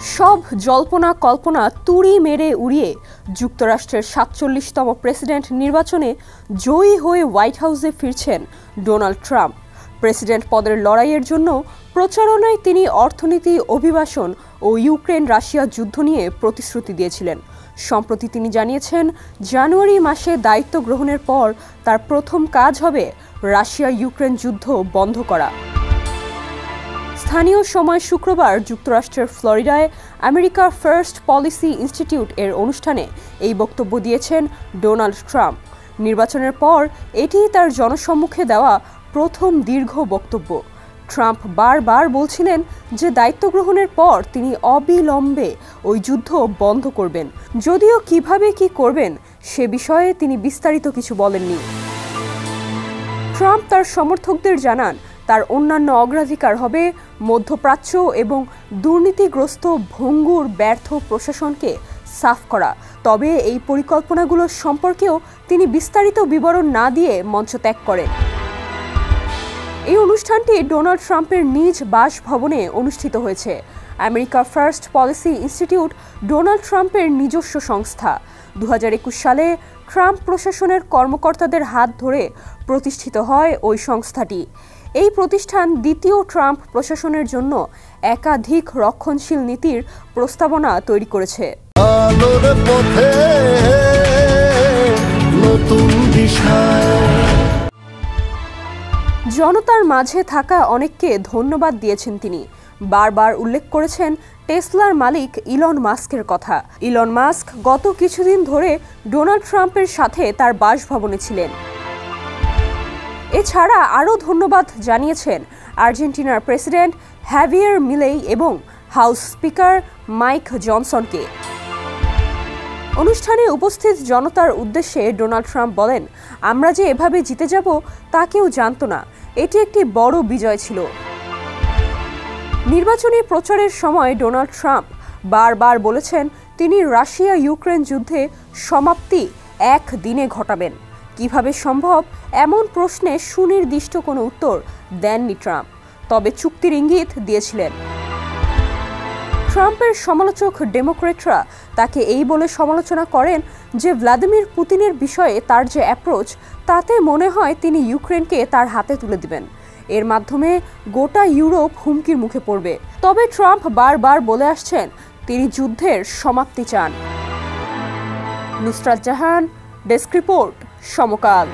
সব জল্পনা কল্পনা তুড়ি মেরে উড়িয়ে যুক্তরাষ্ট্রের ৪৭তম প্রেসিডেন্ট নির্বাচনে জয়ী হয়ে হোয়াইট হাউসে ফিরছেন ডোনাল্ড ট্রাম্প। প্রেসিডেন্ট পদের লড়াইয়ের জন্য প্রচারণায় তিনি অর্থনীতি, অভিবাসন ও ইউক্রেন রাশিয়া যুদ্ধ নিয়ে প্রতিশ্রুতি দিয়েছিলেন। সম্প্রতি তিনি জানিয়েছেন, জানুয়ারি মাসে দায়িত্ব গ্রহণের পর তার প্রথম কাজ হবে রাশিয়া ইউক্রেন যুদ্ধ বন্ধ করা। স্থানীয় সময় শুক্রবার যুক্তরাষ্ট্রের ফ্লোরিডায় আমেরিকা ফার্স্ট পলিসি ইনস্টিটিউট এর অনুষ্ঠানে এই বক্তব্য দিয়েছেন ডোনাল্ড ট্রাম্প। নির্বাচনের পর এটিই তার জনসম্মুখে দেওয়া প্রথম দীর্ঘ বক্তব্য। ট্রাম্প বারবার বলছিলেন যে দায়িত্ব গ্রহণের পর তিনি অবিলম্বে ওই যুদ্ধ বন্ধ করবেন, যদিও কিভাবে কি করবেন সে বিষয়ে তিনি বিস্তারিত কিছু বলেননি। ট্রাম্প তার সমর্থকদের জানান, তার অন্যান্য অগ্রাধিকার হবে মধ্যপ্রাচ্য এবং দুর্নীতিগ্রস্ত ভঙ্গুর ব্যর্থ প্রশাসনকে সাফ করা। তবে এই পরিকল্পনাগুলো সম্পর্কেও তিনি বিস্তারিত বিবরণ না দিয়ে মঞ্চ ত্যাগ করেন। এই অনুষ্ঠানটি ডোনাল্ড ট্রাম্পের নিজ বাসভবনে অনুষ্ঠিত হয়েছে। America first policy institute Donald ট্রাম্পের নিজস্ব সংস্থা। ২০২১ সালে ট্রাম্প প্রশাসনের কর্মকর্তাদের হাত ধরে প্রতিষ্ঠিত হয় ওই সংস্থাটি। এই প্রতিষ্ঠান দ্বিতীয় ট্রাম্প প্রশাসনের জন্য একাধিক রক্ষণশীল নীতির প্রস্তাবনা তৈরি করেছে। জনতার মাঝে থাকা অনেককে ধন্যবাদ দিয়েছেন তিনি। বারবার উল্লেখ করেছেন টেসলার মালিক ইলন মাস্কের কথা। ইলন মাস্ক গত কিছুদিন ধরে ডোনাল্ড ট্রাম্পের সাথে তার বাসভবনে ছিলেন। এছাড়া আরও ধন্যবাদ জানিয়েছেন আর্জেন্টিনার প্রেসিডেন্ট হ্যাভিয়ার মিলেই এবং হাউস স্পিকার মাইক জনসনকে। অনুষ্ঠানে উপস্থিত জনতার উদ্দেশ্যে ডোনাল্ড ট্রাম্প বলেন, আমরা যে এভাবে জিতে যাব তা কেউ জানত না। এটি একটি বড় বিজয় ছিল। নির্বাচনী প্রচারের সময় ডোনাল্ড ট্রাম্প বারবার বলেছেন তিনি রাশিয়া ইউক্রেন যুদ্ধে সমাপ্তি এক দিনে ঘটাবেন। কিভাবে সম্ভব এমন প্রশ্নে সুনির্দিষ্ট কোনো উত্তর দেননি ট্রাম্প, তবে চুক্তির ইঙ্গিত দিয়েছিলেন। ট্রাম্পের সমালোচক ডেমোক্রেটরা তাকে এই বলে সমালোচনা করেন যে ভ্লাদিমির পুতিনের বিষয়ে তার যে অ্যাপ্রোচ, তাতে মনে হয় তিনি ইউক্রেনকে তার হাতে তুলে দিবেন। এর মাধ্যমে গোটা ইউরোপ হুমকির মুখে পড়বে। তবে ট্রাম্প বারবার বলে আসছেন তিনি যুদ্ধের সমাপ্তি চান। নুসরাত জাহান, ডেস্ক রিপোর্ট, সমকাল।